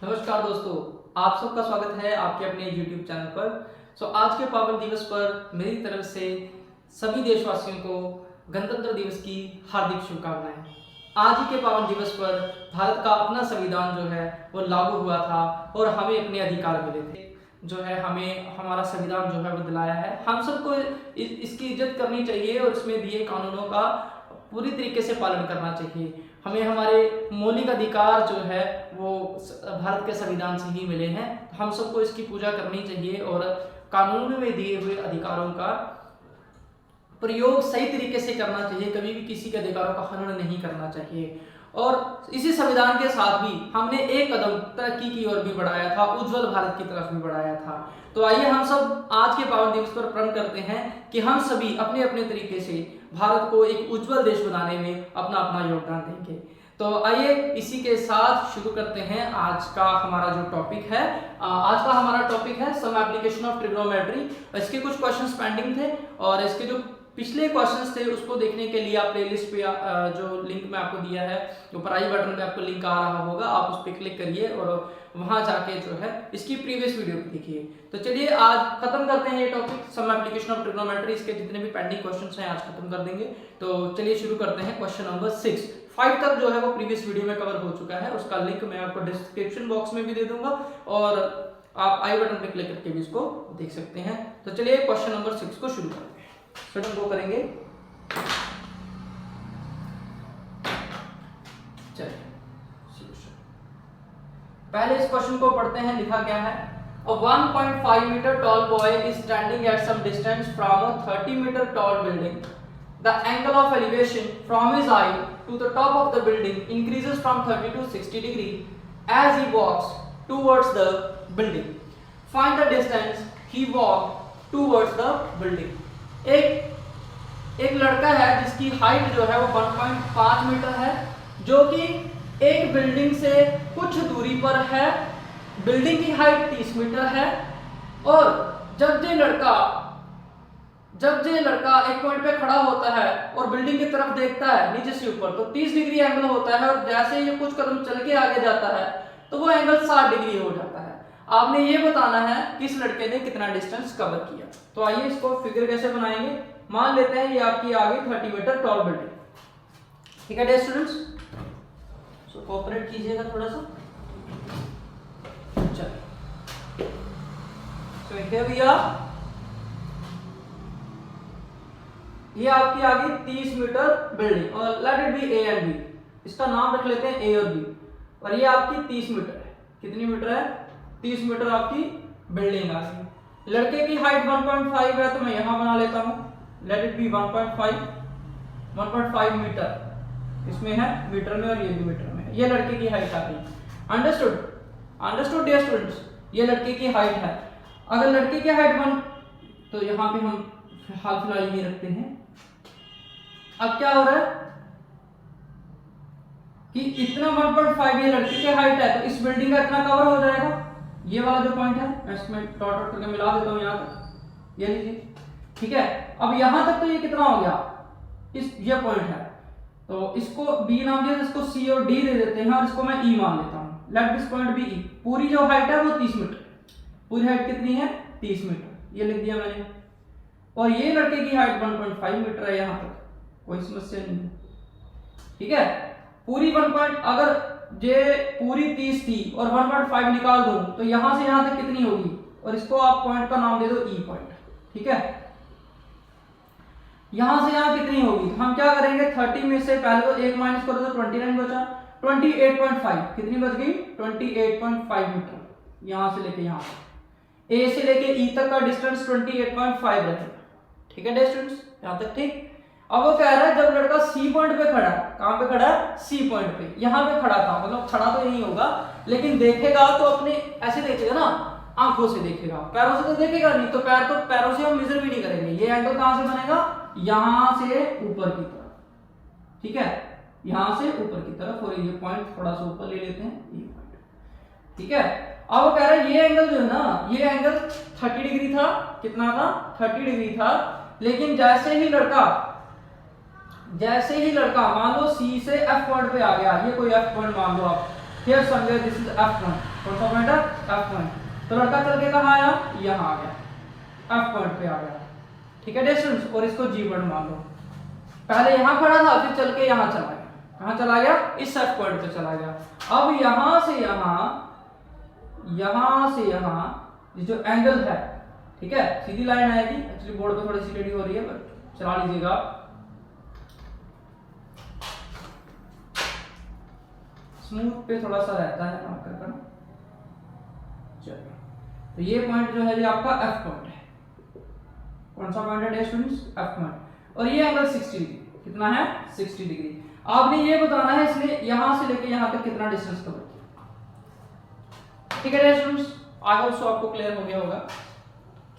नमस्कार दोस्तों, आप सबका स्वागत है आपके अपने YouTube चैनल पर। आज के पावन दिवस पर मेरी तरफ से सभी देशवासियों को गणतंत्र दिवस की हार्दिक शुभकामनाएं। आज ही के पावन दिवस पर भारत का अपना संविधान जो है वो लागू हुआ था और हमें अपने अधिकार मिले थे। जो है हमें हमारा संविधान जो है वो दिलाया है। हम सबको इसकी इज्जत करनी चाहिए और इसमें दिए कानूनों का पूरी तरीके से पालन करना चाहिए। हमें हमारे मौलिक अधिकार जो है वो भारत के संविधान से ही मिले हैं। हम सबको इसकी पूजा करनी चाहिए और कानून में दिए हुए अधिकारों का प्रयोग सही तरीके से करना चाहिए। कभी भी किसी के अधिकारों का हनन नहीं करना चाहिए। और इसी संविधान के साथ भी हमने एक कदम तरक्की की ओर भी बढ़ाया था, उज्जवल भारत की तरफ भी बढ़ाया था। तो आइए हम सब आज के पावन दिवस पर प्रण करते हैं कि हम सभी अपने अपने तरीके से भारत को एक उज्जवल देश बनाने में अपना अपना योगदान देंगे। तो आइए इसी के साथ शुरू करते हैं आज का हमारा जो टॉपिक है। आज का हमारा टॉपिक है सम एप्लीकेशन ऑफ ट्रिग्नोमेट्री। इसके कुछ क्वेश्चंस पेंडिंग थे और इसके जो पिछले क्वेश्चंस थे उसको देखने के लिए आप प्लेलिस्ट पे जो लिंक मैं आपको दिया है, ऊपर आई बटन पे आपको लिंक आ रहा होगा, आप उस पर क्लिक करिए और वहां जाके जो है इसकी प्रीवियस वीडियो देखिए। तो चलिए आज खत्म करते हैं ये topic some application of trigonometry. इसके जितने भी पेंडिंग क्वेश्चंस हैं आज खत्म कर देंगे। तो चलिए शुरू करते हैं क्वेश्चन नंबर 6। 5 तक जो है वो प्रीवियस वीडियो में कवर हो चुका है, उसका लिंक मैं आपको डिस्क्रिप्शन बॉक्स में भी दे दूंगा और आप आई बटन पे क्लिक करके भी इसको देख सकते हैं। तो चलिए क्वेश्चन नंबर 6 को शुरू करते हैं। स्टूडेंट गो करेंगे। चलिए पहले इस क्वेश्चन को पढ़ते हैं। लिखा क्या है? A 1.5 meter tall boy is standing at some distance from a 30 meter tall building. The angle of elevation from his eye to the top of the building increases from 30 to 60 degree as he walks towards the building. Find the distance he walked towards the building. एक लड़का है जिसकी height जो है वो 1.5 metre है, जो कि एक बिल्डिंग से कुछ दूरी पर है। बिल्डिंग की हाइट 30 मीटर है और जब ये लड़का एक पॉइंट पे खड़ा होता है और बिल्डिंग की तरफ देखता है नीचे से ऊपर, तो 30 डिग्री एंगल होता है और जैसे ये कुछ कदम चल के आगे जाता है तो वो एंगल 60 डिग्री हो जाता है। आपने ये बताना है कि इस लड़के ने कितना डिस्टेंस कवर किया। तो आइए इसको फिगर कैसे बनाएंगे। मान लेते हैं ये आपकी आ गई 30 मीटर टॉल बिल्डिंग। ठीक है डियर स्टूडेंट्स, सो कोऑपरेट कीजिएगा थोड़ा सा। चलिए सो हियर वी आर, ये आपकी आ गई 30 मीटर बिल्डिंग और let it be A and B. इसका नाम रख लेते हैं ए और बी। और ये आपकी 30 मीटर है। कितनी मीटर है? 30 मीटर आपकी बिल्डिंग आ गई। लड़के की हाइट 1.5 है तो मैं यहां बना लेता हूं, लेट इट बी 1.5 मीटर इसमें है मीटर में और ये भी मीटर में है। ये लड़के की हाइट आ गई। अंडरस्टूड डियर स्टूडेंट्स, ये लड़के की हाइट है। अगर लड़के की हाइट 1, तो यहाँ पे हम हाल फिलहाल ये रखते हैं। अब क्या हो रहा है कि इतना 1.5 ये लड़के की हाइट है तो इस बिल्डिंग का इतना कवर हो जाएगा। ये वाला जो पॉइंट है मैं इसमें डॉट करके मिला देता हूं, यहां तक ये लीजिए। ठीक है, अब यहां तक तो ये कितना हो गया, ये पॉइंट है तो इसको बी नाम दिया, इसको सी और डी दे देते हैं और इसको मैं ई मान लेता हूं। Let this point be E. पूरी जो हाइट है वो 30 मीटर। पूरी हाइट कितनी है? 30 मीटर, ये लिख दिया मैंने। और ये लड़के की हाइट 1.5 मीटर है, यहां तक कोई समस्या नहीं है। ठीक है, पूरी 1 अगर ये पूरी 30 थी और 1.5 निकाल दूं तो यहां से यहां तक कितनी होगी, और इसको आप पॉइंट का नाम दे दो ई पॉइंट। ठीक है, यहां से यहां कितनी होगी, हम क्या करेंगे 30 में से पहले तो 1 माइनस करो तो 29 बचा, 28.5 कितनी बच गई 28.5 मीटर। यहां से लेके यहां तक ए से लेके ई तक का डिस्टेंस 28.5 रहेगा। ठीक है डियर स्टूडेंट्स, यहां तक ठीक। अब वो कह रहा है जब लड़का सी पॉइंट पे खड़ा है, कहां पे खड़ा है? सी पॉइंट पे। यहां पे खड़ा था, मतलब खड़ा तो यही होगा लेकिन देखेगा तो अपने ऐसे देखेगा ना, आंखों से देखेगा, पैरों से तो देखेगा नहीं। तो पैरों से हम मेजर भी नहीं करेंगे। ये एंगल कहां से बनेगा? यहां से ऊपर की तरफ। ठीक है, यहां से ऊपर की तरफ और ये पॉइंट थोड़ा सा ऊपर ले लेते हैं, ये पॉइंट। ठीक है, अब वो कह रहा है ये एंगल जो है ना, ये एंगल 30 डिग्री था। कितना था? 30 डिग्री था। लेकिन जैसे ही लड़का मान लो सी से एफ पॉइंट पे आ गया, ये कोई एफ पॉइंट मान लो आप, here somewhere this is F point. कौन सा पॉइंट है? F point. तो लड़का चल के कहाँ आया? यहाँ आ गया, एफ पॉइंट पे आ गया। ठीक है डियर स्टूडेंट्स, और इसको जी पॉइंट मान लो। पहले यहाँ खड़ा था, फिर चल के यहाँ चला गया। कहाँ चला गया? इस एफ पॉइंट पे चला गया। अब यहाँ से यहाँ ये जो एंगल है, ठीक है, सीधी लाइन आएगी। एक्चुअली बोर्ड पे थोड़ी सी टेढ़ी हो रही है, पर चला लीजिएगा। स्मूथ पे थोड़ा सा रहता है मार्कर का। चलिए, तो ये पॉइंट जो है ये आपका एफ पॉइंट है। कौन सा पॉइंट है डियर स्टूडेंट्स? F point. और ये एंगल 60 डिग्री, कितना है? 60 डिग्री। आपने ये बताना है इसलिए यहां से लेके यहां तक कितना डिस्टेंस कवर किया। ठीक है dear students, I hope so आपको क्लियर हो गया होगा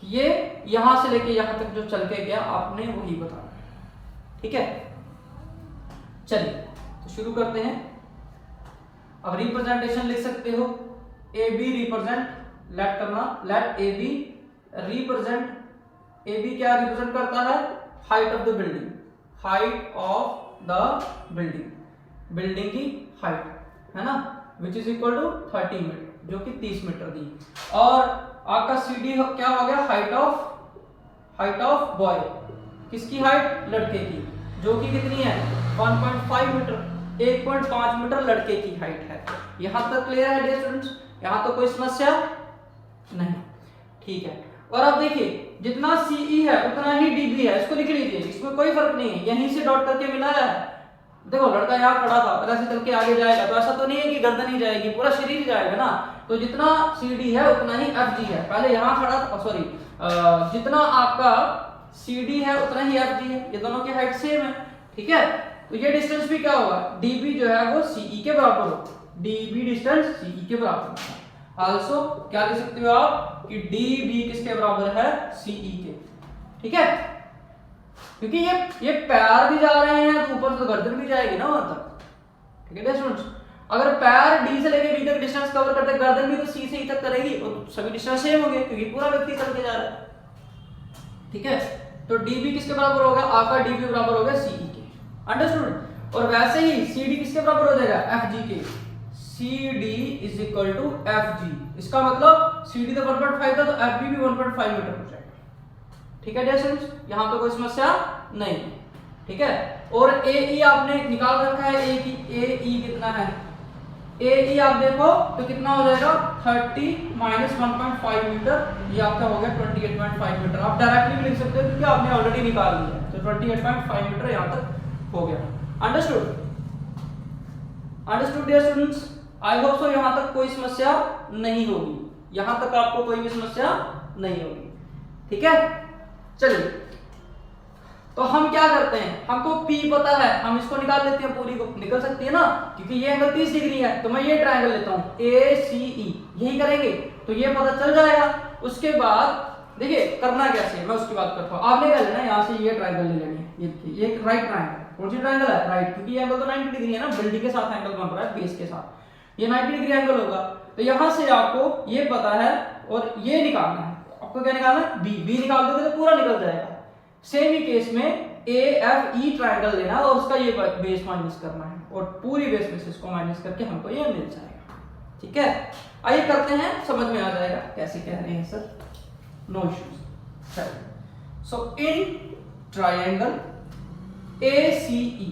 कि ये यहां से लेके यहां तक जो चल के गया आपने वही बताना है। ठीक है, चलिए तो शुरू करते हैं। अब रिप्रेजेंटेशन लिख सकते हो, ए बी रिप्रेजेंट, लेट करना, let A B represent. A B क्या रिप्रेजेंट करता है? Height of the building, height of the building, building की हाइट है ना, which is equal to 30 metre, जो कि 30 मीटर दी। और आपका सी डी क्या हो गया? हाइट ऑफ बॉय, किसकी हाइट? लड़के की, जो कि कितनी है? 1.5 मीटर, 1.5 मीटर लड़के की हाइट है। यहां तक क्लियर है डियर स्टूडेंट्स? यहां तो कोई समस्या नहीं। ठीक है, और अब देखिए जितना सीई है उतना ही डीबी है, इसको लिख लीजिए, इसमें कोई फर्क नहीं है, यहीं से डॉट करके मिलाया है। देखो लड़का यहाँ खड़ा था, अगर ऐसे चल के आगे जाएगा तो ऐसा तो नहीं है कि गर्दन ही जाएगी, पूरा शरीर जाएगा ना। तो जितना सीडी है उतना ही एफजी है। पहले यहाँ खड़ा था, सॉरी, जितना आपका सीडी है उतना ही एफजी है, ये दोनों की हाइट सेम है। ठीक है, तो ये डिस्टेंस भी क्या होगा? डीबी जो है वो सीई के बराबर होगा, डीबी डिस्टेंस सीई के बराबर होगा। आल्सो क्या लिख सकते हो आप कि डीबी किसके बराबर है? सीई के। ठीक है, क्योंकि ये पैर भी जा रहे हैं तो ऊपर तो गर्दन भी जाएगी ना वहां तक। ठीक है स्टूडेंट्स, अगर पैर डी से लेके बी तक डिस्टेंस कवर करते, गर्दन भी तो सी से ई तक करेगी, और सभी डिस्टेंस सेम होंगे क्योंकि पूरा व्यक्ति चल के जा रहा है। ठीक है, तो डीबी किसके बराबर होगा? आपका डीबी बराबर होगा सीई के। अंडरस्टूड? और वैसे ही सीडी किसके बराबर हो जाएगा? एफजी के। CD is equal to FG। इसका मतलब CD तो 1.5 था, तो FB भी 1.5 मीटर हो जाएगा। ठीक है डियर स्टूडेंट्स, यहाँ पे कोई समस्या नहीं। ठीक है, और AE आपने निकाल रखा है, AE कितना है? AE आप देखो तो कितना हो जाएगा? 30 माइनस 1.5 मीटर, ये आपका हो गया 28.5 मीटर। आप डायरेक्टली भी लिख सकते हो क्योंकि आपने ऑलरेडी निकाल लिया, तो 28.5 मीटर यहाँ तक हो गया। Understood? Understood dear students, I hope so यहां तक कोई समस्या नहीं होगी, यहां तक आपको कोई भी समस्या नहीं होगी। ठीक है, चलिए तो हम क्या करते हैं, हमको P पता है, हम इसको निकाल लेते हैं, पूरी को निकल सकती है ना, क्योंकि ये एंगल 30 डिग्री है, तो मैं ये ट्रायंगल लेता हूं ACE, यही करेंगे तो ये पता चल जाएगा। उसके बाद देखिए करना कैसे, मैं उसकी बात करता हूं। आपने क्या लेना है, यहाँ से ये ट्रायंगल ले लेनी है, ये राइट ट्रायंगल। कौन सी ट्रायंगल है? राइट, क्योंकि ये एंगल तो 90 डिग्री है ना, बिल्डिंग के साथ एंगल बन रहा है, बेस के साथ, ये 90 डिग्री एंगल होगा। तो यहां से आपको ये पता है और ये निकालना है। आपको क्या निकालना है? बी निकाल दोगे तो पूरा निकल जाएगा। सेम ही केस में AFE ट्रायंगल लेना है और उसका ये बेस माइनस करना है, और पूरी बेस में से इसको माइनस करके हमको ये मिल जाएगा। ठीक है, आइए करते हैं, समझ में आ जाएगा कैसे कह रहे हैं sir, no issues. So in triangle ACE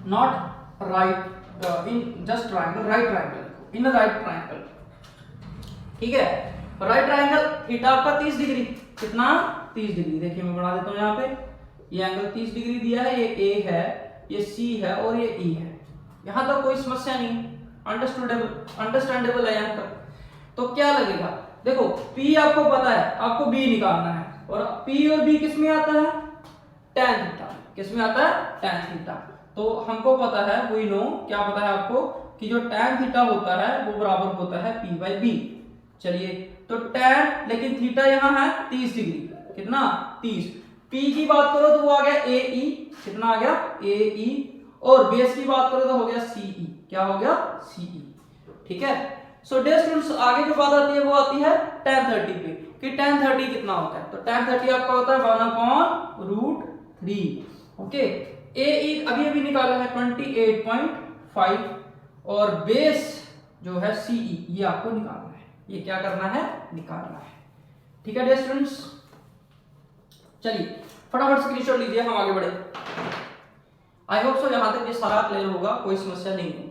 not right in just triangle, right triangle, in a right triangle। ठीक है, राइट ट्रायंगल थीटा आपका 30 डिग्री, कितना? 30 डिग्री। देखिए मैं बना देता हूं, यहाँ पे ये एंगल 30 डिग्री दिया है, ये A है, ये C है और ये E है। यहां तक कोई समस्या नहीं, अंडरस्टैंडेबल है यहां तक। तो क्या लगेगा? देखो P आपको पता है, आपको B निकालना है, और P और B किस में आता है? tan theta. किस में आता है? tan theta. तो हमको पता है, वी नो, क्या पता है आपको कि जो tan थीटा होता है वो बराबर होता है P बाई B। चलिए तो tan, लेकिन थीटा यहाँ है 30 डिग्री, कितना? 30। P की बात करो तो वो आ गया AE, कितना आ गया? AE। और बेस की बात करो तो हो गया CE, क्या हो गया? CE। ठीक है, सो डियर स्टूडेंट्स आगे जो बात आती है वो आती है tan 30 पे, कि tan 30 कितना होता है? तो tan 30 आपका होता है 1/√3। ओके, AE अभी निकाला है 28.5 और बेस जो है CE ये आपको निकालना है। ये क्या करना है? निकालना है। ठीक है डियर स्टूडेंट्स, चलिए फटाफट स्क्रीनशॉट लीजिए, हम आगे बढ़े। आई होप सो यहां तक ये सारा क्लियर होगा, कोई समस्या नहीं होगी।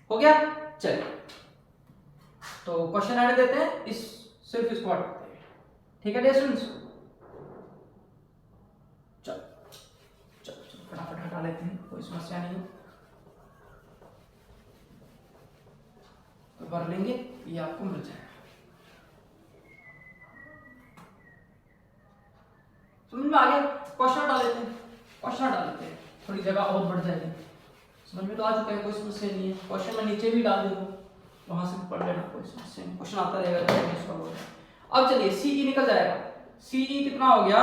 हो गया? चलिए तो क्वेश्चन आने देते हैं, सिर्फ इसको हटाते हैं। ठीक है डियर स्टूडेंट्स, चलो फटाफट हटा लेते हैं, कोई समस्या नहीं है। तो भर लेंगे, ये आपको मिल जाएगा। समझ में आ गया? क्वेश्चन हटा लेते हैं, थोड़ी जगह और बढ़ जाएगी। समझ में तो आ चुका है, कोई समस्या नहीं है। क्वेश्चन मैं नीचे भी डाल दूंगा, वहां से पढ़ लेना, कोई समस्या नहीं। क्वेश्चन आता रहेगा। अब चलिए CE निकल जाएगा। CE कितना हो गया?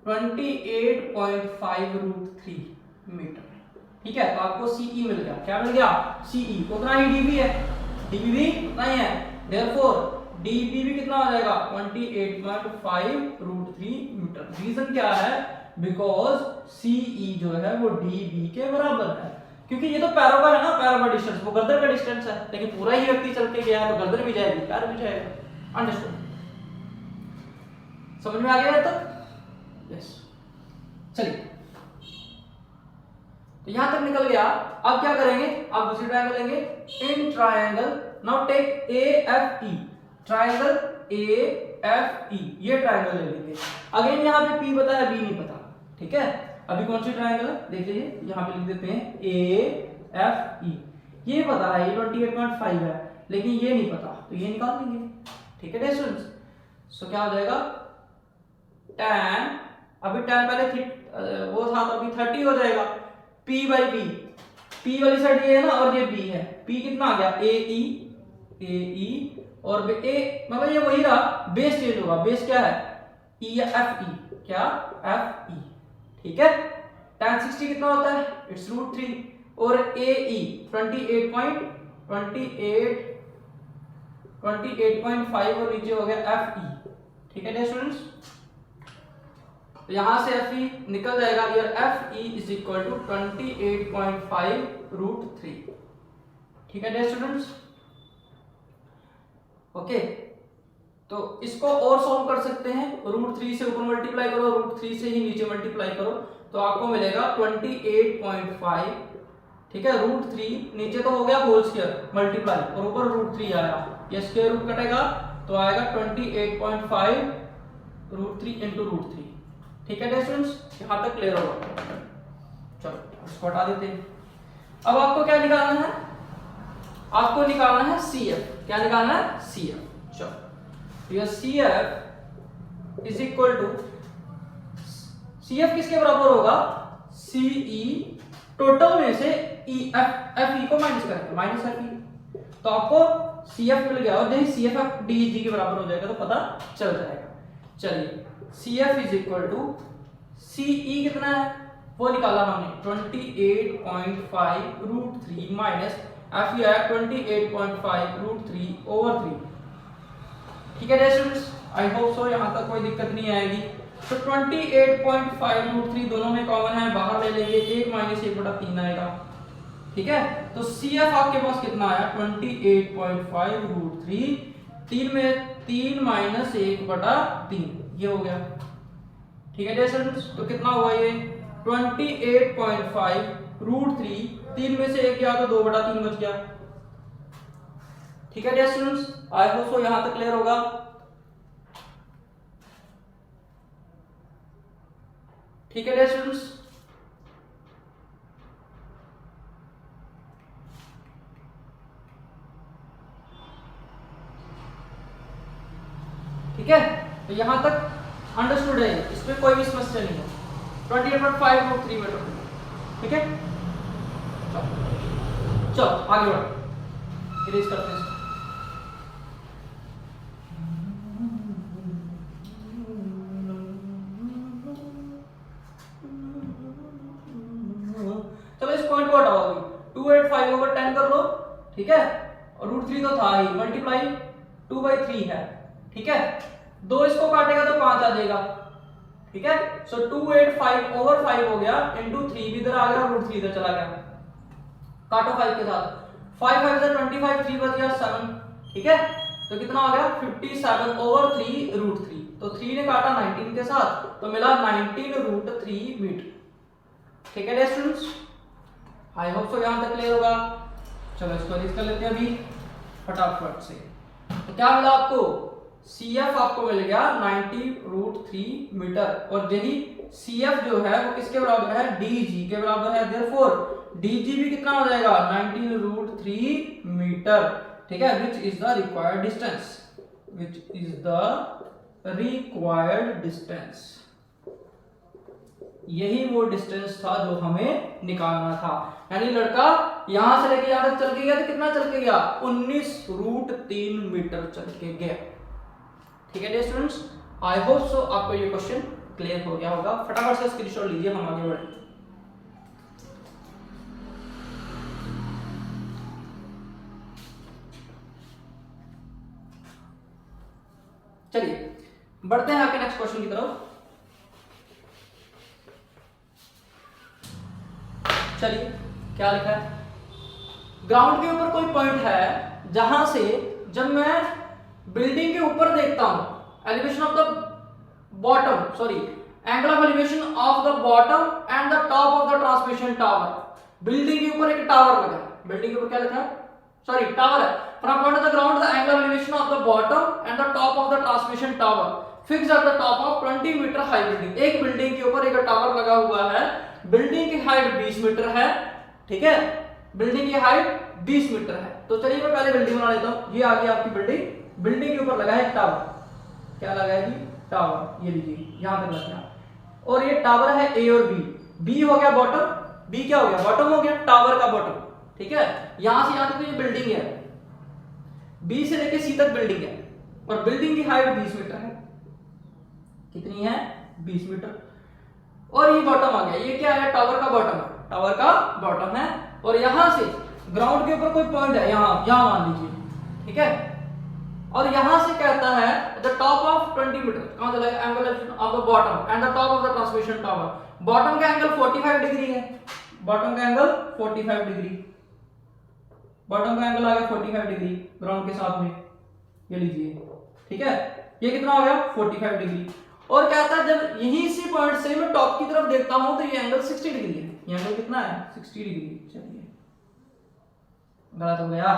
28.5√3 मीटर। ठीक है, तो आपको CE मिल गया। क्या मिल गया? CE उतना ही DB है, DB भी उतना ही है, देयरफॉर DB भी कितना हो जाएगा? 28.5√3 मीटर। रीजन क्या है? बिकॉज CE जो है वो DB के बराबर है, क्योंकि ये तो पैरों का है ना, पैरों का डिस्टेंस, वो गर्दन का डिस्टेंस है, लेकिन पूरा ही व्यक्ति चल के गया तो गर्दन भी जाएगी, पैर भी जाएगा। अंडरस्टूड? समझ में आ गया तक? यस। चलिए तो यहां तक निकल गया। अब क्या करेंगे? अब दूसरी ट्रायंगल लेंगे। In triangle now take AFE, triangle AFE, ये ट्रायंगल ले लेंगे। अगेन यहाँ पे P पता है, B नहीं पता। ठीक है, अभी कौन सी ट्रायंगल है देख लीजिए, यहाँ पे लिख देते हैं AFE। ये पता है, ये 28.5 है, लेकिन ये नहीं पता, तो ये निकाल देंगे। ठीक है स्टूडेंट्स, सो क्या हो जाएगा? tan, अभी tan पहले वो था तो अभी 30 हो जाएगा। P/B, P वाली साइड ये है ना और ये B है, P कितना आ गया? AE और A, मतलब ये वही रहा, बेस चेंज होगा। बेस क्या है? E या FE? क्या? FE। ठीक है, tan 60 कितना होता है? इट्स √3 और AE 28.5 और नीचे हो गया FE। ठीक है स्टूडेंट्स, तो यहां से FE निकल जाएगा, यार FE इज इक्वल टू 28.5√3। ठीक है स्टूडेंट्स, ओके। तो इसको और सॉल्व कर सकते हैं, √3 से ऊपर मल्टीप्लाई करो, √3 से ही नीचे मल्टीप्लाई करो, तो आपको मिलेगा 28.5। ठीक है, √3 नीचे तो हो गया होल स्क्वायर मल्टीप्लाई और ऊपर √3 आया, ये स्क्वायर रूट कटेगा तो आएगा 28.5√3 इंटू √3। ठीक है स्टूडेंट्स, यहां तक क्लियर होगा? चलो इसको हटा देते हैं। अब आपको क्या निकालना है? आपको निकालना है CF। क्या निकालना है? CF। चलो, यह CF is equal to, CF किसके बराबर होगा? CE टोटल में से FE को माइनस करेंगे, माइनस FE, तो आपको CF मिल गया। और जब CF DG के बराबर हो जाएगा तो पता चल जाएगा। चलिए CF is equal to CE कितना है वो निकाला हमने, 28.5√3 माइनस FE आया 28.5√3/3। ठीक है स्टूडेंट्स, आई होप सो यहां तक कोई दिक्कत नहीं आएगी। तो 28.5√3 दोनों में कॉमन है, बाहर ले लेंगे, 1 - 1/3 आएगा। ठीक है, तो CF आपके पास कितना आया? 28.5√3, 3 में 3 - 1/3, ये हो गया। ठीक है स्टूडेंट्स, तो कितना हुआ ये? 28.5√3, 3 में से 1 गया तो 2/3 बच गया। ठीक है स्टूडेंट्स, आई होप सो यहां तक क्लियर होगा। ठीक है स्टूडेंट्स, ठीक है, तो यहां तक अंडरस्टूड है, इसमें कोई भी समस्या नहीं है। 28.5√3 मीटर। ठीक है, चलो आगे बढ़ो, इरेज करते हैं। चलो इस पॉइंट को हटाओ, अभी 285/10 कर लो। ठीक है, और √3 तो था ही, मल्टीप्लाई 2/3 है। ठीक है, 2 इसको काटेगा तो 5 आ जाएगा। ठीक है, सो 285/5 हो गया इंटू 3 भी इधर आ गया, √3 इधर चला गया। काटो 5 के साथ, 5 5 से 25, 3 बच गया 7, ठीक है। तो कितना हो गया 57/3 रूट 3। तो 3 ने काटा 19 के साथ तो मिला 19 रूट 3 मीटर, ठीक है स्टूडेंट्स। आई होप सो यहां तक क्लियर होगा। चलो इसको लिख कर लेते हैं अभी फटाफट से। तो क्या मिला आपको, CF आपको मिल गया 90 रूट 3 मीटर, और यही CF जो है वो किसके बराबर है, DG के बराबर है। देयरफॉर DG भी कितना हो जाएगा 19 रूट 3 मीटर, ठीक है। Which is the required distance, which is the required distance, यही वो डिस्टेंस था जो हमें निकालना था। यानी लड़का यहां से लेके यहां तक चल के गया तो कितना चल के गया, 19 रूट 3 मीटर चल के गया, ठीक है स्टूडेंट्स। आई होप सो आपको ये क्वेश्चन क्लियर हो गया होगा। फटाफट से स्क्रीनशॉट लीजिए, हम आगे बढ़े। चलिए बढ़ते हैं आपके नेक्स्ट क्वेश्चन की तरफ। चलिए क्या लिखा है, ग्राउंड के ऊपर कोई पॉइंट है जहां से जब मैं बिल्डिंग के ऊपर देखता हूं, elevation of the bottom, sorry angle of elevation of the bottom and the top of the transmission tower. Building के ऊपर एक टावर लगा है, बिल्डिंग के ऊपर क्या लिखा है, सॉरी टावर है। From point of the ground the angle of elevation of the bottom and the top of the transmission tower fix at the top of 20 metre high building. एक building के ऊपर एक टावर लगा हुआ है, building की height 20 metre है, ठीक है, बिल्डिंग की हाइट 20 मीटर है। तो चलिए मैं पहले बिल्डिंग बना लेता हूं। ये आ गई आपकी बिल्डिंग, बिल्डिंग के ऊपर लगा है टावर, क्या लगा है जी, टावर, ये लीजिए यहां तक लग गया। और ये टावर है A और B हो गया बॉटम, B क्या हो गया, बॉटम हो गया, टावर का बॉटम, ठीक है। यहां से यहां तक ये बिल्डिंग है, B से लेके C तक बिल्डिंग है, और बिल्डिंग की हाइट 20 मीटर है, कितनी है 20 मीटर। और ये बॉटम आ गया, ये क्या है, टावर का बॉटम है, टावर का बॉटम है। और यहां से ग्राउंड के ऊपर कोई पॉइंट है, यहां मान लीजिए, ठीक है। और यहां से कहता है द टॉप ऑफ 20 मीटर, कहां चला गया, angle of the bottom and the top of the transmission tower. Bottom का एंगल 45 डिग्री है, बॉटम का एंगल 45 डिग्री, बॉटम का एंगल आ गया 45 डिग्री ग्राउंड के साथ में, ये लीजिए, ठीक है। ये कितना हो गया 45 डिग्री। और कहता है जब यहीं से पॉइंट से मैं टॉप की तरफ देखता हूं तो ये एंगल 60 डिग्री है। ये एंगल कितना है 60 डिग्री। चलिए गलत हो गया,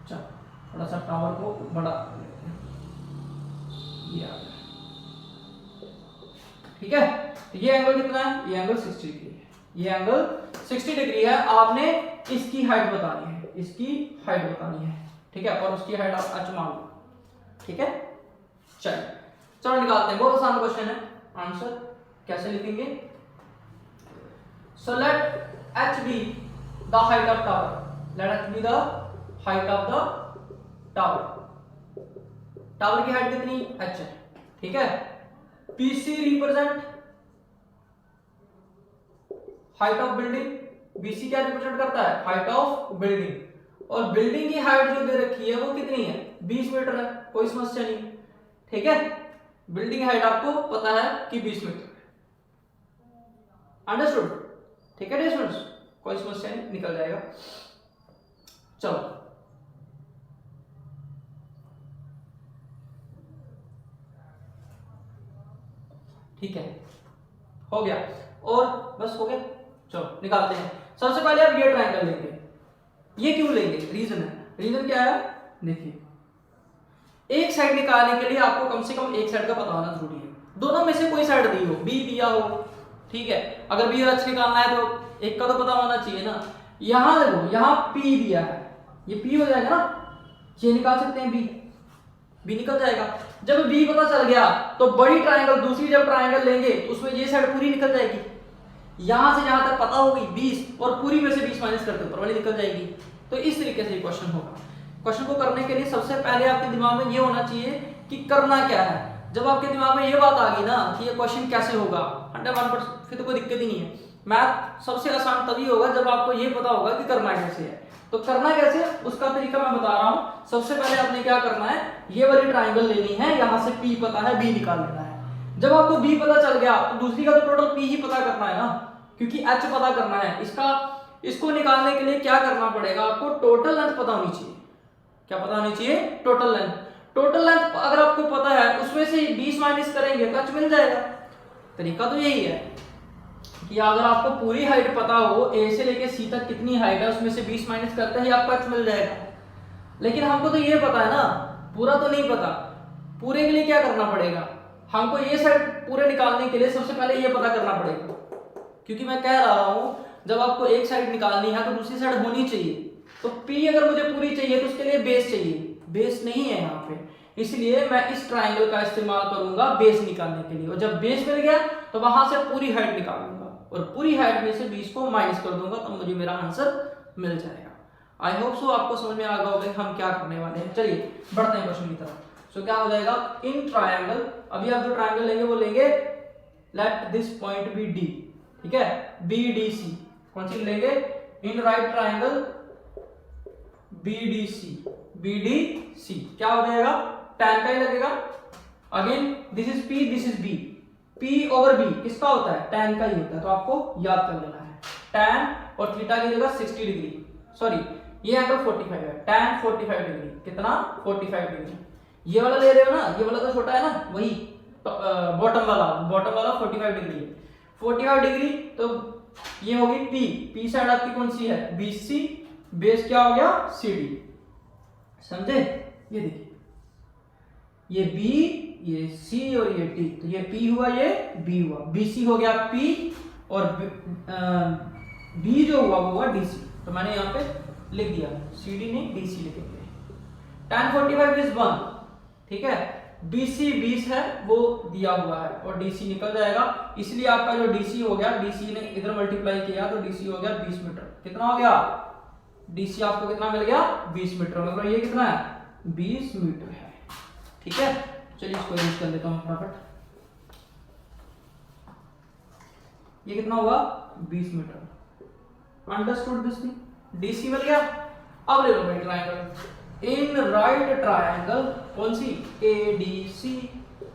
चलो थोड़ा सा टावर को बड़ा ये आ गया, ठीक है। ये एंगल कितना है, ये एंगल 60 डिग्री है, ये एंगल 60 डिग्री है। आपने इसकी हाइट बतानी है, इसकी हाइट बतानी है, ठीक है, और उसकी हाइट आप h मान लो, ठीक है। चलो निकालते हैं, बहुत आसान क्वेश्चन है। आंसर कैसे लिखेंगे, so let h be the height of tower, let h be the height of the tower. Tower की हाइट कितनी h है, ठीक है। PC represent height of building, BC क्या रिप्रेजेंट करता है, हाइट ऑफ बिल्डिंग। और बिल्डिंग की हाइट जो दे रखी है वो कितनी है 20 मीटर है, कोई समस्या नहीं, ठीक है। बिल्डिंग हाइट आपको पता है कि 20 मीटर, अंडरस्टूड, ठीक है स्टूडेंट्स, कोई समस्या नहीं, निकल जाएगा। चलो ठीक है, हो गया, और बस हो गया। चलो निकालते हैं। सबसे पहले आप ये ट्रायंगल लेंगे, ये क्यों लेंगे, रीजन है, रीजन क्या है, देखिए एक साइड निकालने के लिए आपको कम से कम एक साइड का पता होना जरूरी है। दोनों में से कोई साइड दी हो, B दिया हो, ठीक है, अगर B और H निकालना है तो एक का तो पता होना चाहिए ना। यहां देखो, यहां P दिया है, ये P हो जाएगा ना, ये निकाल सकते हैं B निकल जाएगा। जब B पता चल गया तो बड़ी ट्रायंगल, दूसरी जब ट्रायंगल लेंगे तो उसमें ये साइड पूरी निकल जाएगी, यहां से जहां तक पता होगी 20, और पूरी में से 20 माइनस करके ऊपर वाली निकल जाएगी। तो इस तरीके से क्वेश्चन होगा। क्वेश्चन को करने के लिए सबसे पहले आपके दिमाग में ये होना चाहिए कि करना क्या है। जब आपके दिमाग में ये बात आ गई ना कि ये क्वेश्चन कैसे होगा 100%, फिर तो कोई दिक्कत ही नहीं है। मैथ सबसे आसान तभी होगा जब आपको ये पता होगा कि करना कैसे है। तो करना कैसे, उसका तरीका मैं बता रहा हूं। सबसे पहले आपने क्या करना है, ये वाली ट्रायंगल लेनी है, यहां से P पता है, B निकाल लेना है। जब आपको b पता चल गया तो दूसरी का तो टोटल p ही पता करना है ना, क्योंकि h पता करना है। इसको निकालने के लिए क्या करना पड़ेगा, आपको टोटल लेंथ पता होनी चाहिए। क्या पता होनी चाहिए? Total length. टोटल लेंथ अगर आपको पता है उसमें से 20 माइनस करेंगे तो h मिल जाएगा। तरीका तो यही है कि अगर आपको पूरी हाइट पता हो, a से लेके c तक कितनी हाइट है, उसमें से 20 माइनस करते ही आपको h मिल जाएगा। लेकिन हमको तो ये पता है ना, पूरा तो नहीं पता। पूरे के लिए क्या करना पड़ेगा, हमको ये साइड पूरे निकालने के लिए सबसे पहले ये पता करना पड़ेगा, क्योंकि मैं कह रहा हूं जब आपको एक साइड निकालनी है तो दूसरी साइड होनी चाहिए। तो p अगर मुझे पूरी चाहिए तो उसके लिए बेस चाहिए, बेस नहीं है यहाँ पे, इसलिए मैं इस ट्राइंगल का इस्तेमाल करूंगा बेस निकालने के लिए। और जब बेस मिल गया तो वहां से पूरी हाइट निकालूंगा और पूरी हाइट में से 20 को माइनस कर दूंगा, तो मुझे मेरा आंसर मिल जाएगा। आई होप सो आपको समझ में आ गया होगा हम क्या करने वाले हैं। चलिए बढ़ते हैं क्वेश्चन की तरफ। सो क्या हो जाएगा, इन ट्राइंगल, अभी आप जो ट्राइंगल लेंगे वो लेंगे let this point B D, ठीक है, बी डी सी। कौन सी लेंगे, in right triangle B D C, B D C क्या हो जाएगा, tan का ही लगेगा। Again this is p, this is b, p over b किसका होता है, tan का ही होता है, तो आपको याद कर लेना है। tan और थीटा की जगह 60 डिग्री, सॉरी ये एंगल 45 है, tan 45 डिग्री, कितना 45 डिग्री। ये वाला ले रहे हो ना, ये वाला तो छोटा है ना, वही बॉटम वाला 45 डिग्री है। 45 डिग्री तो ये होगी p साइड आपकी कौन सी है, BC, बेस क्या हो गया CD, समझे। ये देखिए ये B, ये C और ये T, तो ये P हुआ, ये B हुआ, BC हो गया P और B जो हुआ वो हुआ DC। तो मैंने यहाँ पे लिख दिया CD नहीं DC लिखेंगे। tan 45 इज 1, ठीक है, BC 20 है वो दिया हुआ है और DC निकल जाएगा, इसलिए आपका जो DC हो गया, DC ने इधर मल्टीप्लाई किया तो DC हो गया 20 मीटर। कितना हो गया, DC आपको कितना मिल गया, 20 मीटर, मतलब ये कितना है, 20 मीटर है, ठीक है। चलिए इसको यूज कर लेता हूँ फटाफट। ये कितना हुआ, 20 metre. Understood this thing, DC मिल गया। अब ले लो भाई ट्राइंगल, इन राइट ट्राइंगल कौन सी, ADC,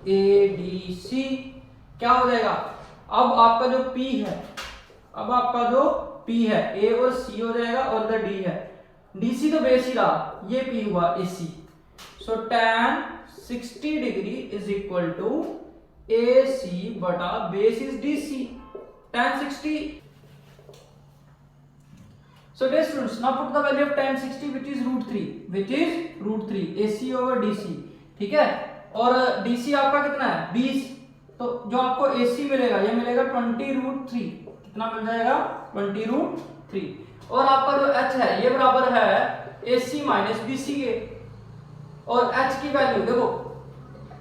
ADC क्या हो जाएगा, अब आपका जो P है, अब आपका जो P है, A और C हो जाएगा और इधर D है, DC तो बेस ही रहा, ये P हुआ AC। So tan 60 degree is equal to AC बटा base is DC, tan 60। So dear students, now put the value of tan 60 which is √3, AC over DC, ठीक है। और DC आपका कितना है 20, तो जो आपको AC मिलेगा ये मिलेगा 20√3, कितना मिल जाएगा 20√3। और आपका जो H है ये बराबर है AC माइनस BC के, और H की वैल्यू देखो,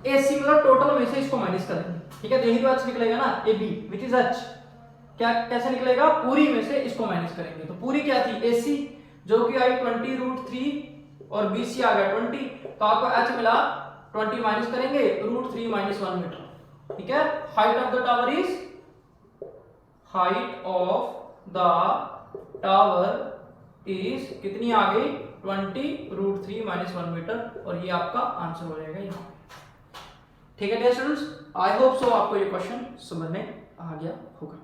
AC मतलब टोटल में से इसको माइनस करेंगे, ठीक है, यही तो H निकलेगा ना, AB which is H, क्या कैसे निकलेगा, पूरी में से इसको माइनस करेंगे। तो पूरी क्या थी AC, जो कि आई 20√3 और BC आ गया 20, तो आपको H मिला 20 माइनस करेंगे √3 माइनस 1 मीटर, ठीक है। Height of the tower is, height of the tower is कितनी आ गई 20√3 माइनस 1 मीटर, और ये आपका आंसर हो जाएगा यहाँ, ठीक है dear students. I hope so आपको ये क्वेश्चन समझ में आ गया होगा।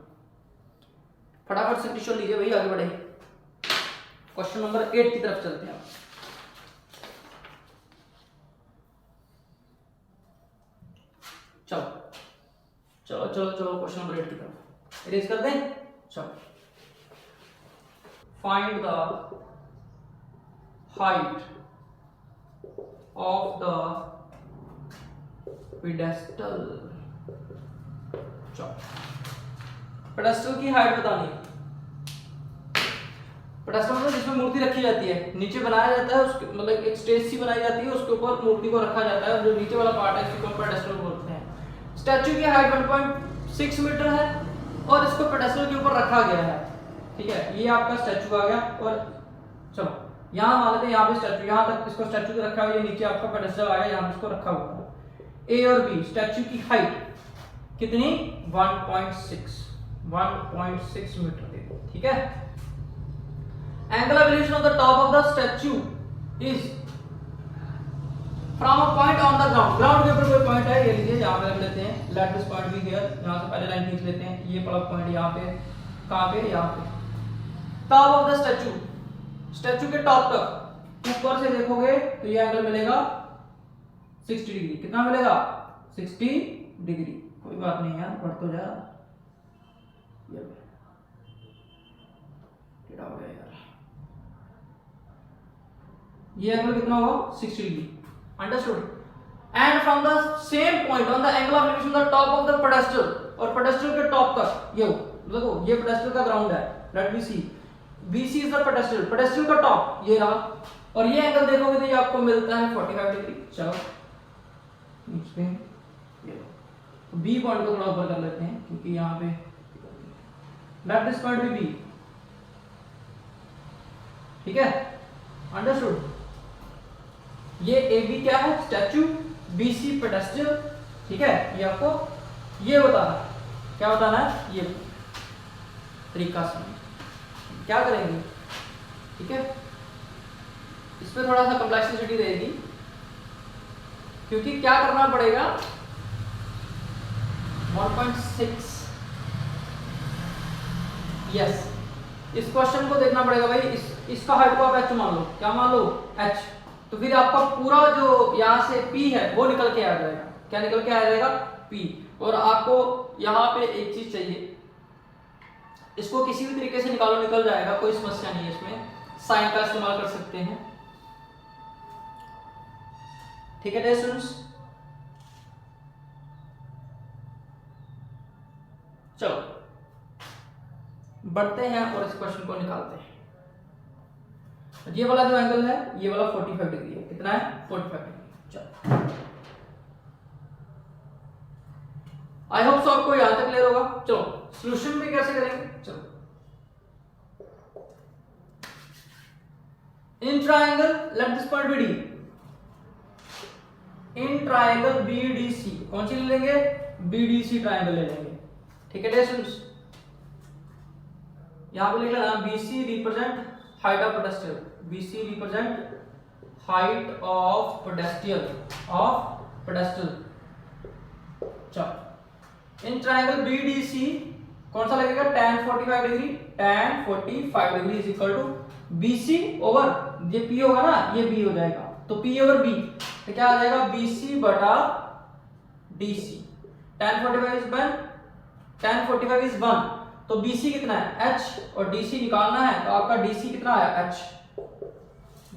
फटाफट से टिश्यू लीजिए भाई, आगे बढ़े, क्वेश्चन नंबर 8 की तरफ चलते हैं। चलो चलो चलो चलो क्वेश्चन नंबर 8 की तरफ इरेज कर दें। चलो, find the height of the pedestal. चलो, पेडेस्टल की हाइट बतानी है। पेडेस्टल मतलब जिसमें मूर्ति रखी जाती है, नीचे बनाया जाता है, उसके मतलब एक स्टेज सी बनाई जाती है, उसके ऊपर मूर्ति को रखा जाता है, जो नीचे वाला पार्ट है इसको पेडेस्टल बोलते हैं। स्टैचू की हाइट 1.6 मीटर है और इसको पेडेस्टल के ऊपर रखा गया है, ठीक है। ये आपका स्टैचू आ गया, और चलो यहाँ मान लेते हैं यहाँ पे स्टैचू, यहाँ तक इसको स्टैचू को रखा हुआ है, नीचे आपका पेडेस्टल आ गया, यहाँ इसको रखा हुआ है। ए और बी, स्टैचू की हाइट कितनी 1.6 मीटर देखो, ठीक है। Angle elevation of the top of the statue is from a point on the ground, ground के ऊपर कोई पॉइंट है, ये लीजिए यहाँ पे रख लेते हैं, late this point be here, यहाँ से पहले लाइन खींच लेते हैं, ये वाला पॉइंट यहाँ पे, कहाँ पे, यहाँ पे, top of the statue, statue के टॉप तक ऊपर से देखोगे तो ये एंगल मिलेगा 60 डिग्री। कितना मिलेगा? 60 डिग्री। कोई बात नहीं यार, बढ़ तो जा, ये टेढ़ा हो गया यार। ये एंगल कितना होगा? 60 degree. Understood? And from the same point on the angle of elevation the top of the pedestal, और पेडेस्टल के टॉप तक, ये देखो ये पेडेस्टल का ग्राउंड है, let me see, BC is the pedestal, pedestal का टॉप ये रहा, और ये एंगल देखोगे तो ये आपको मिलता है 45 डिग्री। चलो नेक्स्ट पे ये तो B पॉइंट को थोड़ा ऊपर कर लेते हैं क्योंकि यहाँ पे लेट दिस पॉइंट भी B, ठीक है, अंडरस्टूड? ये AB क्या है? स्टैचू, BC पेडेस्टल, ठीक है, ये आपको ये बताना है, क्या बताना है? ये तरीका से क्या करेंगे, ठीक है, इसमें थोड़ा सा कॉम्प्लेक्सिटी रहेगी क्योंकि क्या करना पड़ेगा, 1.6, यस, इस क्वेश्चन को देखना पड़ेगा भाई, इसका हाइट को आप h मान लो, क्या मान लो? h, तो फिर आपका पूरा जो यहाँ से P है वो निकल के आ जाएगा, क्या निकल के आ जाएगा? P, और आपको यहाँ पे एक चीज चाहिए, इसको किसी भी तरीके से निकालो, निकल जाएगा, कोई समस्या नहीं है इसमें, साइन का इस्तेमाल कर सकते हैं, ठीक है स्टूडेंट्स? चलो बढ़ते हैं और इस क्वेश्चन को निकालते हैं। ये वाला जो एंगल है ये वाला 45 डिग्री है, कितना है? 45 डिग्री। चलो आई होप सो आपको यहां तक क्लियर होगा। चलो सॉल्यूशन भी कैसे करेंगे, चलो in triangle let this point B D, in triangle BDC कौन सी ले लेंगे? BDC ट्रायंगल ले लेंगे, ठीक है स्टूडेंट्स? यहां पे लिख लेना BC represent height of pedestal, BC represent height of pedestal, चलो इन ट्रायंगल BDC कौन सा लगेगा? tan 45 degree, tan 45 degree is equal to BC over, ये P होगा ना, ये B हो जाएगा, तो P ओवर B, तो क्या आ जाएगा? BC बटा DC, tan 45 is 1, tan 45 is 1, तो BC कितना है? H, और DC निकालना है तो आपका DC कितना आया? H,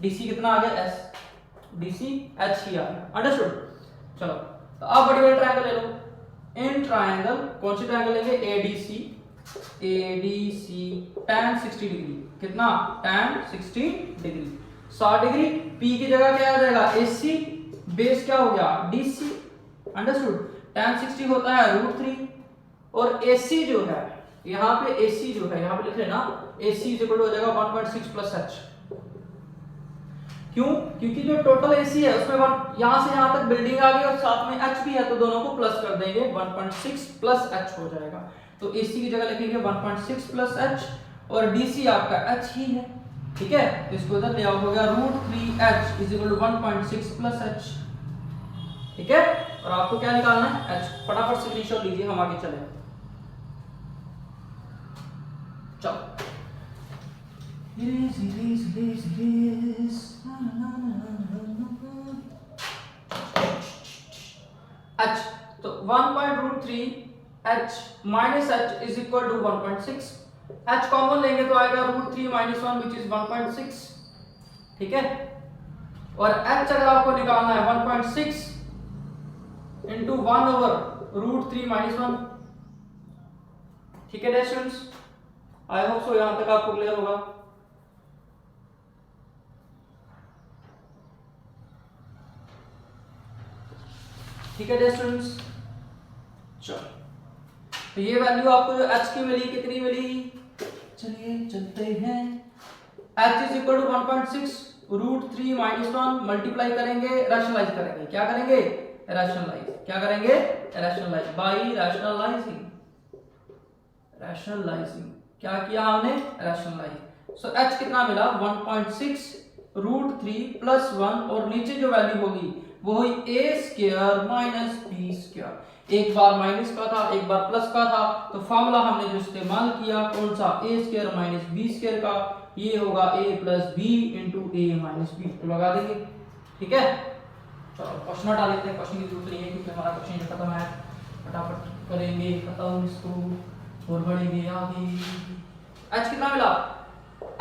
DC कितना आ गया? S, DC H ही आ गया, अंडरस्टूड? चलो तो आप बड़ी बड़ी ट्रायंगल ले लो, इन ट्रायंगल कौन सी ट्रायंगल लेंगे? ADC tan 60 डिग्री, कितना? tan 60 डिग्री, 60 डिग्री, P की जगह क्या आ जाएगा? AC, बेस क्या हो गया? DC, understood? tan 60 होता है √3, और AC जो है यहाँ पे, AC जो है यहाँ पे लिख लेना, AC इज इक्वल टू हो जाएगा 1.6 प्लस H, क्यों? क्योंकि जो टोटल AC है उसमें यहाँ से यहाँ तक बिल्डिंग आ गई और साथ में H भी है, तो दोनों को प्लस कर देंगे, 1.6 प्लस H हो जाएगा, तो AC की जगह लिखेंगे 1.6 प्लस H, और DC आपका H ही है, ठीक है, तो इसको इधर ले आओ, हो गया √3H is equal to 1.6 plus H, ठीक है, और आपको क्या निकालना है? H, फटाफट से स्क्रीनशॉट लीजिए, हम आगे चलें। चलो H, तो 1.√3H minus H is equal to 1.6, H common लेंगे तो आएगा √3 माइनस 1 विच इज 1.6, ठीक है, और H अगर आपको निकालना है 1.6 इंटू 1 ओवर √3 माइनस 1, ठीक है स्टूडेंट्स? आई होप सो यहां तक आपको क्लियर होगा। ठीक है स्टूडेंट्स? चलो तो ये वैल्यू आपको जो H की मिली, कितनी मिली? चलिए चलते हैं, H is equal to 1.6 √3 minus 1 multiply करेंगे, रैशनलाइज करेंगे, क्या करेंगे? रैशनलाइज, क्या करेंगे? रैशनलाइज, बाई रैशनलाइजिंग, रैशनलाइजिंग, क्या किया हमने? रैशनलाइज, सो H कितना मिला? 1.6 √3 प्लस 1, और नीचे जो वैल्यू होगी वो हुई a square minus b square. एक बार माइनस का था, एक बार प्लस का था, तो फॉर्मूला हमने जो इस्तेमाल किया कौन सा, a square minus b square का, ये होगा a plus B into A minus B, तो लगा देंगे। ठीक है, चलो क्वेश्चन हटा लेते हैं, क्वेश्चन की जरूरत नहीं है क्योंकि हमारा क्वेश्चन खत्म है। फटाफट करेंगे खत्म इसको और बढ़ेंगे आगे। h कितना मिला,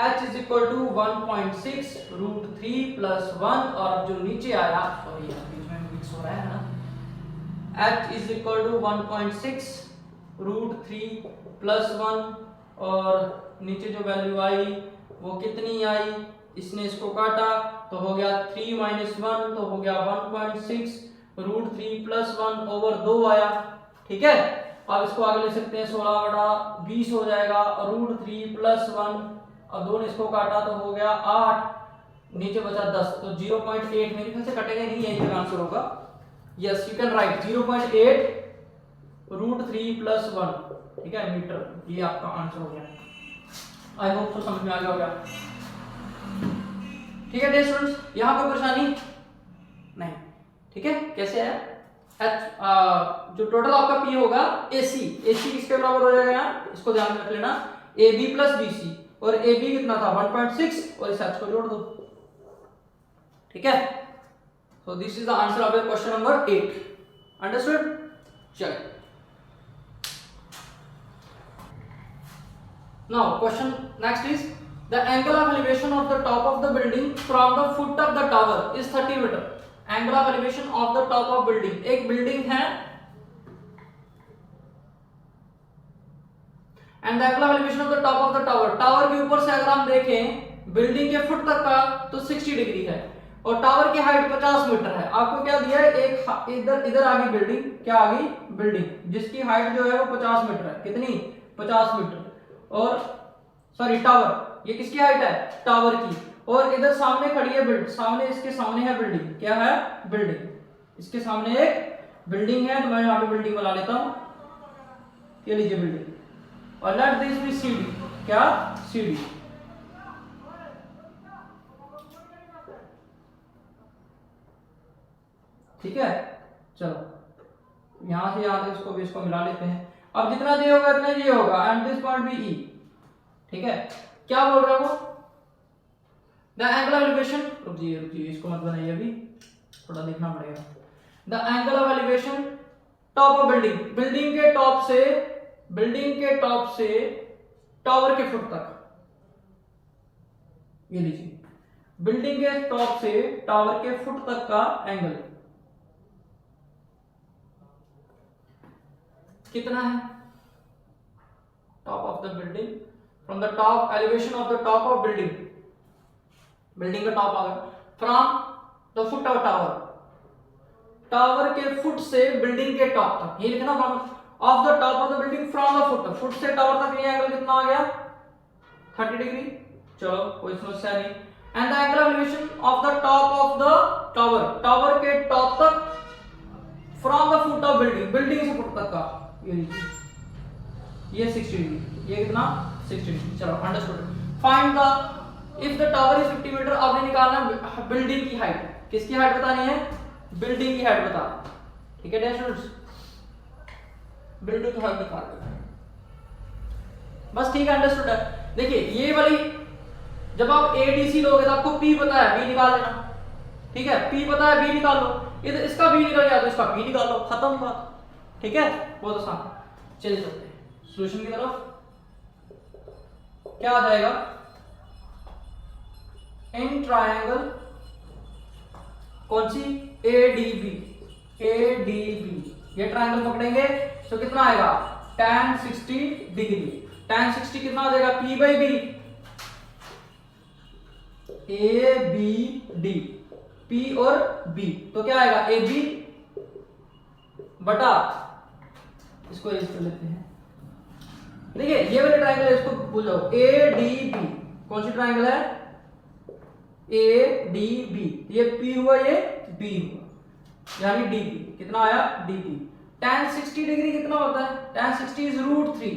h is equal to 1.6 root 3 plus 1, और जो नीचे आया, सॉरी यार बीच में मिक्स हो रहा है ना, h is equal to 1.6 root 3 plus 1, और नीचे जो वैल्यू आई वो कितनी आई, इसने इसको काटा तो हो गया 3 माइनस 1, तो हो गया 1.6 रूट 3 प्लस 1 ओवर 2 आया। ठीक है, अब इसको आगे ले सकते हैं, 16/20 हो जाएगा, रूट 3 प्लस 1, और दोनों इसको काटा तो हो गया 8, नीचे बचा 10, तो 0.8 मेरे ख्याल से कटेगा नहीं, यही का आंसर होगा। Yes you can write 0.8 root 3 plus 1, ठीक है मीटर, ये आपका आंसर हो गया। आई होप तो समझ में आ गया होगा। ठीक है स्टूडेंट्स, यहाँ कोई परेशानी नहीं। ठीक है, कैसे है जो टोटल आपका P होगा AC किसके बराबर हो जाएगा, यहाँ इसको ध्यान में रख लेना, AB प्लस BC, और AB कितना था 1.6, और इस H को जोड़ दो। ठीक है, so this is the answer of your question number 8. Understood? चलिए, now question next is the angle of elevation of the top of the building from the foot of the tower is 30 meter. Angle of elevation of the top of building, एक building है and the angle of elevation of the top of the tower, tower के ऊपर से अगर हम देखें building के foot तक का तो 60 डिग्री है, और टावर की हाइट 50 मीटर है। आपको क्या दिया है, एक इधर आ गई बिल्डिंग, क्या आ गई बिल्डिंग जिसकी हाइट जो है वो 50 मीटर है, कितनी 50 मीटर, और सॉरी टावर, ये किसकी हाइट है टावर की, और इधर सामने खड़ी है बिल्डिंग, सामने इसके सामने है बिल्डिंग, क्या है बिल्डिंग, इसके सामने एक बिल्डिंग है, तो मैं यहाँ पे बिल्डिंग बना लेता हूँ, ये लीजिए बिल्डिंग, और लेट दिस बी CD, क्या CD। ठीक है, चलो यहां से यहां तक इसको भी इसको मिला लेते हैं। अब जितना ये होगा इतना ये होगा, and this point B E। ठीक है, क्या बोल रहा है वो, द एंगल ऑफ एलिवेशन, रुकिए इसको मत बनाइए, अभी थोड़ा देखना पड़ेगा। The angle of elevation top of building, building के टॉप से टावर के फुट तक, ये लीजिए बिल्डिंग के टॉप से टावर के फुट तक का एंगल कितना है, top of the building from the top, elevation of the top of building, building का टॉप आ गया, from the foot of tower, tower के फुट से बिल्डिंग के टॉप तक, ये लिखना, of the top of the building from the foot से tower तक, ये एंगल कितना आ गया 30 डिग्री। चलो कोई समस्या नहीं। And the angle of elevation of the top of the tower, tower के टॉप तक from the foot of building, building से फुट तक का, ये लीजिए ये 60 डिग्री, ये कितना 60 डिग्री। चलो understood. Find the if the tower is 50 metre, आपने निकालना बिल्डिंग की हाइट, किसकी हाइट बतानी है, बिल्डिंग की हाइट बता। ठीक है स्टूडेंट्स, बिल्डिंग की हाइट निकाल दो बस। ठीक है, अंडरस्टूड है। देखिए ये वाली जब आप ADC लोगे तो आपको P पता है, B निकाल लेना। ठीक है, P पता है, B निकाल लो, इधर इसका B निकल गया तो इसका P निकाल लो, खत्म बात। ठीक है, बहुत आसान। चलिए चलते हैं सॉल्यूशन की तरफ। क्या आ जाएगा, इन ट्रायंगल कौन सी ADB, ये ट्रायंगल पकड़ेंगे तो कितना आएगा tan 60 डिग्री, tan 60 कितना आ जाएगा P by B, ABD, P और B, तो क्या आएगा AB बटा, इसको इस कर लेते हैं। देखिए ये वाले ट्रायंगल है, इसको भूल जाओ, ADB कौन सी ट्रायंगल है ADB, ये P हुआ ये B हुआ, यानी DP कितना आया DP। tan 60 डिग्री कितना होता है, tan 60 इज √3,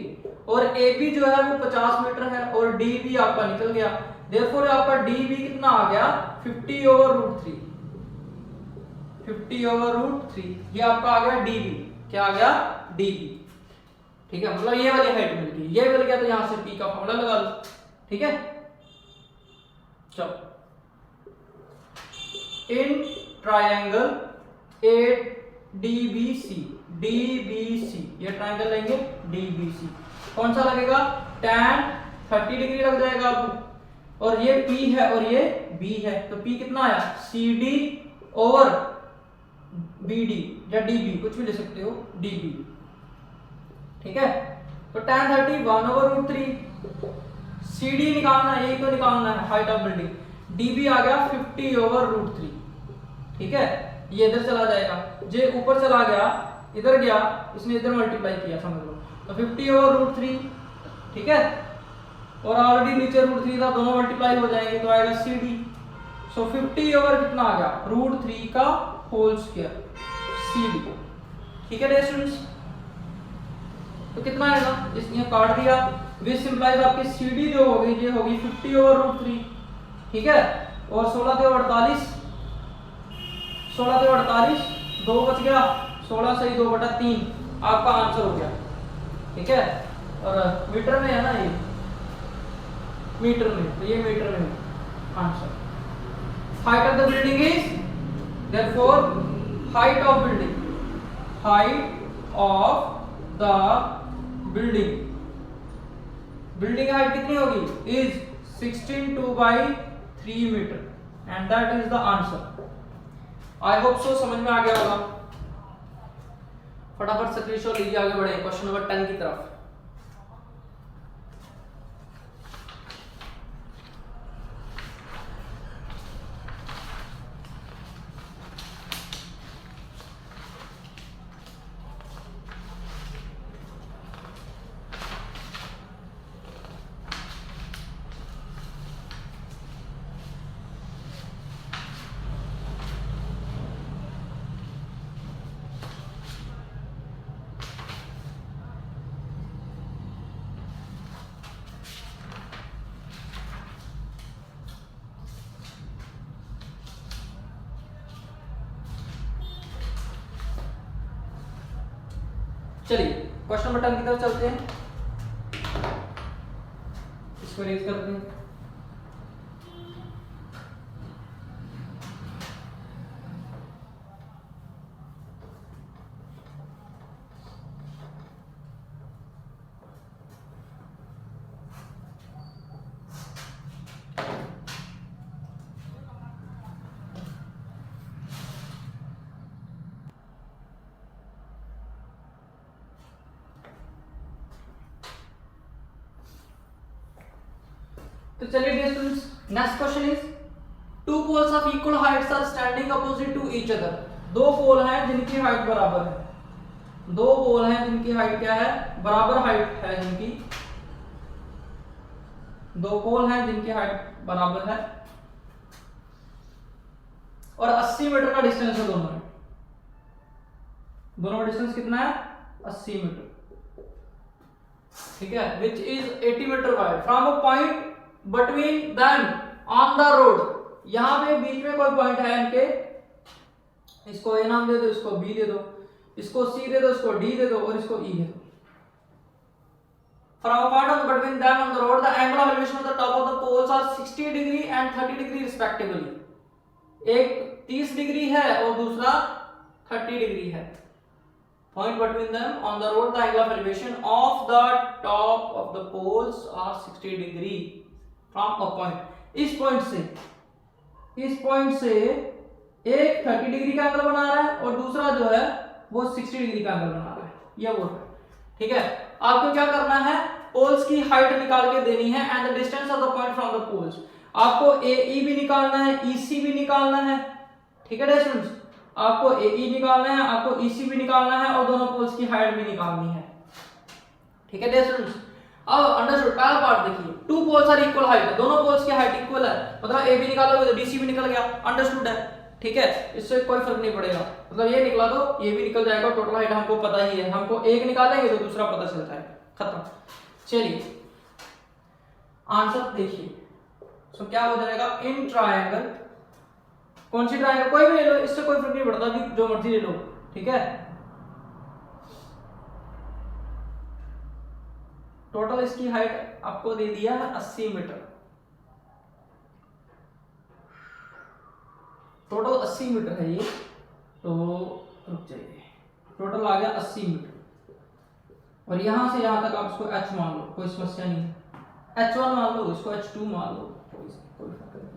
और AB जो है वो 50 मीटर है, और DB आपका निकल गया, देयरफॉर आपका DB कितना आ गया 50/√3, 50/√3, ये आपका आ गया dB। क्या आ गया? dB। ठीक है, मतलब ये वाली हाइट मिल गई, ये मिल गया, तो यहां से P का फॉर्मूला लगा लो। ठीक है, चलो इन ट्रायंगल ADBC, DBC, ये ट्रायंगल लेंगे DBC, कौन सा लगेगा? tan 30 डिग्री लग जाएगा आपको, और ये P है और ये B है, तो P कितना आया? CD ओवर BD या DB, कुछ भी ले सकते हो, DB। ठीक है, तो tan 30 1/√3, CD निकालना है, यही तो निकालना है, हाइट ऑफ बिल्डिंग। DB आ गया 50/√3। ठीक है, ये इधर चला जाएगा, जे ऊपर चला गया, इधर गया, इसने इधर मल्टीप्लाई किया, समझ लो, तो 50/√3। ठीक है, और ऑलरेडी नीचे √3 था, दोनों मल्टीप्लाई हो जाएंगे, तो आएगा CD। सो 50 ओवर कितना आ गया? √3 का होल स्क्वायर, CD। ठीक है डियर स्टूडेंट्स, तो कितना आएगा? इसने काट दिया, विच सिंपलाइज आपकी CD जो होगी, ये होगी 50/√3। ठीक है, और 16 से 48, 2 बच गया, 16 से 2/3 आपका आंसर हो गया। ठीक है, और मीटर में है ना, ये मीटर में, तो ये मीटर में answer. Height of the building is, therefore height of building, height of the building, building height कितनी होगी? Is 16/2/3 metre, and that is the answer. I hope so समझ में आ गया होगा। फटाफट स्क्रीनशॉट लीजिए, आगे बढ़े क्वेश्चन नंबर 10 की तरफ। चलिए क्वेश्चन नंबर 10 की तरफ चलते हैं, इसको रेज करते हैं। तो चलिए dear students, next question is two poles of equal heights are standing opposite to each other. दो पोल हैं जिनकी हाइट बराबर है, दो पोल हैं जिनकी हाइट क्या है? बराबर हाइट है जिनकी, दो पोल हैं जिनकी हाइट बराबर है और 80 मीटर का डिस्टेंस है दोनों में। दोनों का डिस्टेंस कितना है? 80 मीटर। ठीक है, which is 80 metre wide from a point between them on the road. यहां पे बीच में कोई पॉइंट है इनके, इसको ए नाम दे दो, इसको बी दे दो, इसको सी दे दो, इसको डी दे दो और इसको ई दे दो। From a point on between them on the road, the angle of elevation of the top of the poles are 60 degree and 30 degree respectively. एक 30 डिग्री है और दूसरा 30 डिग्री है। Point between them on the road, the angle of elevation of the top of the poles are 60 degree from a point. इस point से एक 30 degree का angle बना रहा है और दूसरा जो है वो 60 डिग्री का एंगल बना रहा है, ये बोल रहा है। ठीक है, आपको क्या करना है? पोल्स की हाइट निकाल के देनी है and the distance of the point from the poles. आपको AE भी निकालना है, EC भी निकालना है। ठीक है स्टूडेंट्स, आपको AE निकालना है, आपको EC भी निकालना है और दोनों पोल्स की हाइट भी निकालनी है। ठीक है स्टूडेंट्स, अब अंडरस्टूड। पहला पार्ट देखिए, two poles are equal height, दोनों पोल्स की हाइट इक्वल है, मतलब AB निकालोगे तो DC भी निकल गया। अंडरस्टूड है? ठीक है, इससे कोई फर्क नहीं पड़ेगा, मतलब ये निकला तो ये भी निकल जाएगा। टोटल हाइट हमको पता ही है, हमको एक निकालेंगे तो दूसरा पता चलता है, खत्म। चलिए आंसर देखिए, सो क्या हो जाएगा? इन ट्रायंगल कौन सी ट्रायंगल, कोई भी ले लो, इससे कोई फर्क नहीं पड़ता, अभी जो मर्जी ले लो, ठीक है। टोटल इसकी हाइट आपको दे दिया है 80 मीटर, टोटल 80 मीटर है ये, तो रुक जाइए, टोटल आ गया 80 मीटर, और यहां से यहां तक आप इसको h मान लो, कोई समस्या नहीं है, h1 मान लो, इसको h2 मान लो, कोई फर्क नहीं,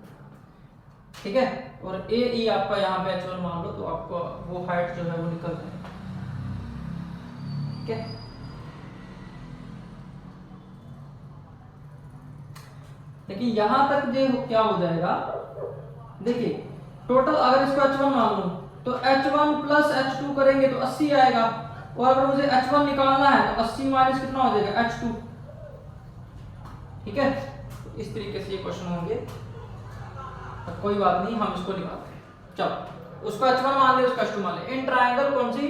ठीक है। और AE आपका यहाँ पे h1 मान लो, तो आपको वो हाइट जो है वो निकल जाएगी, ठीक है। लेकिन यहां तक जो क्या हो जाएगा, देखिए टोटल अगर इसको h1 मान लो तो h1 प्लस h2 करेंगे तो 80 आएगा, और अगर मुझे h1 निकालना है तो 80 माइनस कितना हो जाएगा h2, ठीक है। इस तरीके से ये क्वेश्चन होंगे, तो कोई बात नहीं, हम इसको निकालते हैं। चलो उसको h1 मान ले, उसका h2 मान ले। इन ट्रायंगल कौन सी,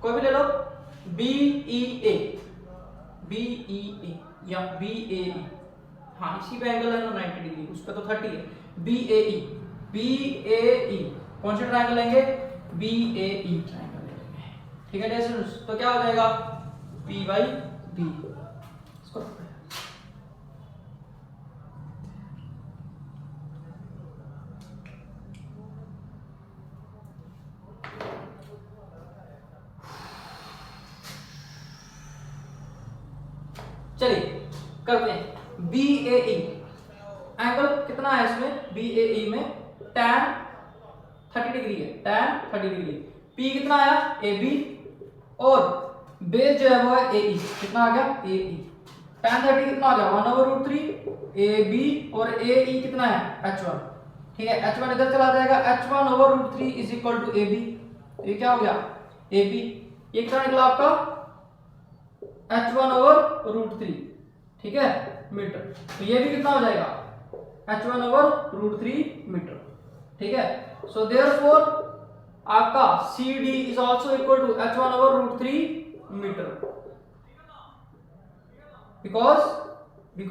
कोई भी ले लो, BEA, BEA या BAE, हाँ इसी पे एंगल है ना 90 डिग्री, उस पे तो 30 है, BAE, BAE कौन से ट्रायंगल लेंगे, BAE ट्रायंगल लेंगे, ठीक है डियर। तो क्या हो जाएगा P बाई B, इसको चलिए करते हैं। BAE एंगल कितना है इसमें, BAE में tan 30 डिग्री है, tan 30 डिग्री। P कितना आया AB, और बेस जो है वो है AE, कितना आ गया AE, tan 30 कितना आ गया 1/√3 AB, और AE कितना है h1, ठीक है। h1 इधर चला जाएगा, h1/√3 is equal to AB, ये क्या हो गया AB, ये कितना निकला आपका h1/√3, ठीक है मीटर। तो ये भी कितना हो जाएगा h1/√3 मीटर, ठीक है। सो देयरफॉर आपका CD is also equal to h1/√3 metre, because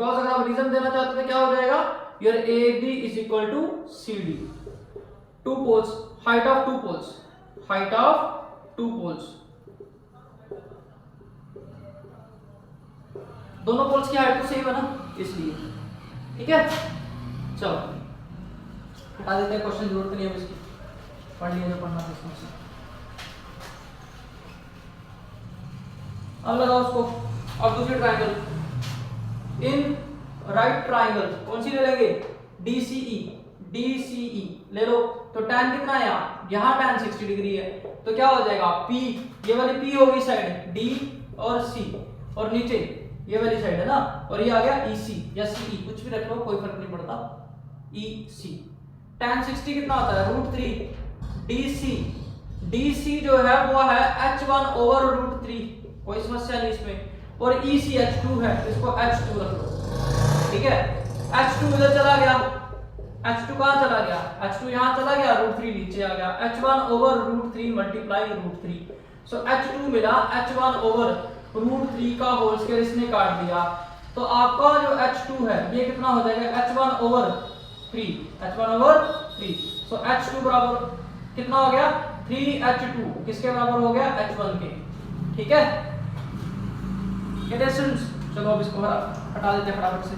अगर आप रीजन देना चाहते थे क्या हो जाएगा, your AB is equal to CD, two poles, height of two poles, height of two poles, दोनों पोल्स की हाइट तो सेम है ना, इसलिए, ठीक है। चलो हटा देते हैं क्वेश्चन, जरूरत नहीं है इसकी, पढ़ लिया जो पढ़ना था इसमें। अब लगाओ उसको, अब दूसरी ट्रायंगल, इन राइट ट्रायंगल कौन सी ले लेंगे, DCE, DCE ले लो। तो tan कितना है यहाँ tan 60 डिग्री है, तो क्या हो जाएगा P, ये वाली P होगी साइड D और C, और नीचे ये वाली साइड है ना, और ये आ गया EC या CE, कुछ भी रख लो कोई फर्क नहीं पड़ता, EC। tan 60 कितना होता है √3 DC जो है वो है h1/√3, कोई समस्या नहीं इसमें, और EC h2 है, इसको h2 रख लो, ठीक है। h2 इधर चला गया, h2 कहां चला गया, h2 यहां चला गया, √3 नीचे आ गया, h1/√3 मल्टीप्लाई √3, सो h2 मिला h1/√3 का होल स्क्वायर, इसने काट दिया, तो आपका जो h2 है ये कितना हो जाएगा h1/3, सो h2 बराबर कितना हो गया 3h2, किसके बराबर हो गया h1 के, ठीक है। चलो अब इसको हटा देते हैं फटाफट से।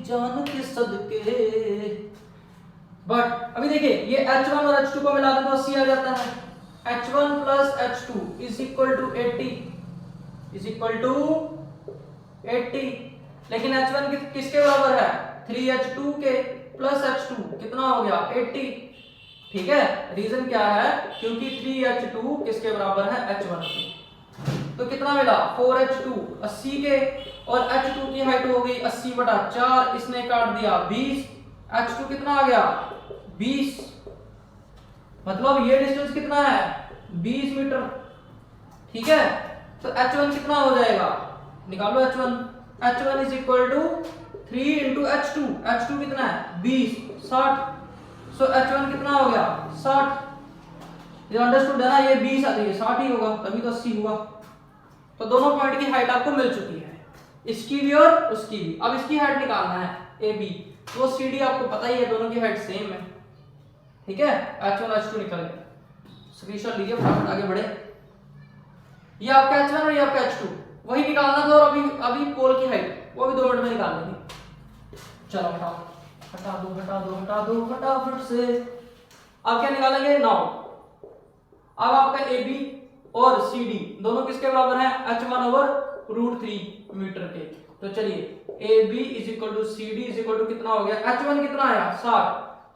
जान के सदके, बट अभी देखिए ये h1 और h2 को मिला दें तो 80 आ जाता है, h1 प्लस h2 is equal to 80, is equal to 80, लेकिन h1 किसके बराबर है 3h2 के, प्लस h2 कितना हो गया 80, ठीक है। रीजन क्या है, क्योंकि 3h2 किसके बराबर है h1 के, तो कितना मिला 4h2 80 के, और h2 की हाइट हो गई 80/4, इसने काट दिया 20, h2 कितना आ गया 20, मतलब ये डिस्टेंस कितना है 20 मीटर, ठीक है। तो h1 कितना हो जाएगा, निकालो h1 is equal to 3 into h2 कितना है 20, 60, सो h1 कितना हो गया 60, ये अंडरस्टूड है ना, ये 20 आती है 60 ही होगा, तभी तो 80 हुआ। तो दोनों पॉइंट की हाइट आपको मिल चुकी है, इसकी भी और उसकी भी। अब इसकी हाइट निकालना है ए बी, तो सी डी आपको पता ही है दोनों की हाइट सेम है, ठीक है। H1 H2 निकल गया, स्क्रीनशॉट लीजिए फटाफट आगे बढ़े। ये आपका H1 और ये आपका H2 वही निकालना था, और अभी अभी पोल की हाइट वो भी 2 मिनट में निकाल लेंगे। चलो हटाओ, हटा दो हटा दो हटा दो फटाफट से। अब क्या निकालेंगे 9। अब आपका ए बी और सी डी दोनों किसके बराबर हैं, H1 ओवर √3 मीटर के। तो चलिए A B is equal to C D is equal to कितना हो गया, H1 कितना आया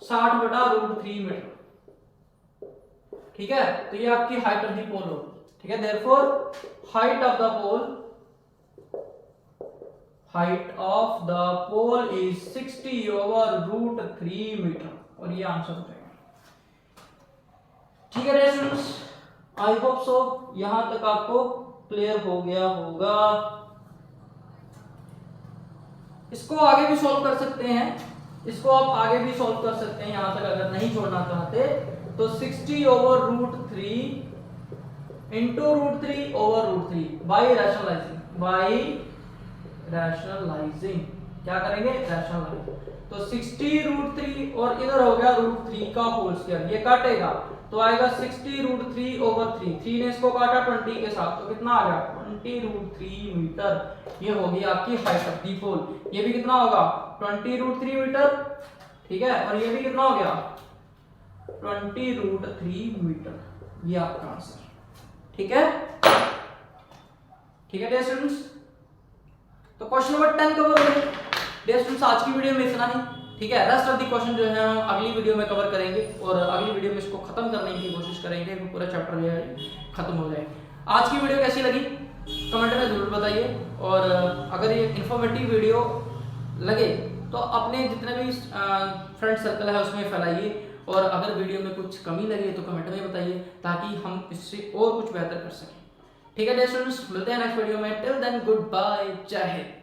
60 बटा √3 मीटर, ठीक है। तो ये आपकी हाइट ऑफ द पोल होगी, ठीक है। Therefore height of the pole is 60 over √3 metre, और ये आंसर हो जाएगा, ठीक है स्टूडेंट्स। आई होप सो यहां तक आपको क्लियर हो गया होगा। इसको आगे भी सॉल्व कर सकते हैं, इसको आप आगे भी सॉल्व कर सकते हैं यहां तक अगर नहीं छोड़ना चाहते तो 60 over √3 into √3 over √3 by rationalising क्या करेंगे, रैशनलाइज। तो 60 √3 और इधर हो गया √3 का होल स्क्वायर, ये काटेगा तो आएगा 60 √3 ओवर 3 ने इसको काटा 20 के साथ, तो कितना आ गया 20 √3 मीटर। ये होगी आपकी हाइट ऑफ दी पोल। ये भी कितना होगा 20 √3 मीटर, ठीक है, और ये भी कितना हो गया 20 √3 मीटर। ये आपका आंसर, ठीक है, ठीक है डियर स्टूडेंट्स। तो क्वेश्चन नंबर 10 कवर हो गया डियर स्टूडेंट्स। आज की वीडियो में इतना ही, ठीक है। रेस्ट ऑफ द क्वेश्चन जो है हम अगली वीडियो में कवर करेंगे, और अगली वीडियो में इसको खत्म करने की कोशिश करेंगे, पूरा चैप्टर जो है खत्म हो जाए। आज की वीडियो कैसी लगी कमेंट में जरूर बताइए, और अगर ये इंफॉर्मेटिव वीडियो लगे तो अपने जितने भी फ्रेंड सर्कल है उसमें फैलाइए, और अगर वीडियो में कुछ कमी लगे तो कमेंट में बताइए, ताकि हम इससे और कुछ बेहतर कर सकें, ठीक है डियर स्टूडेंट्स। मिलते हैं नेक्स्ट वीडियो में, टिल देन गुड बाय, जय हिंद।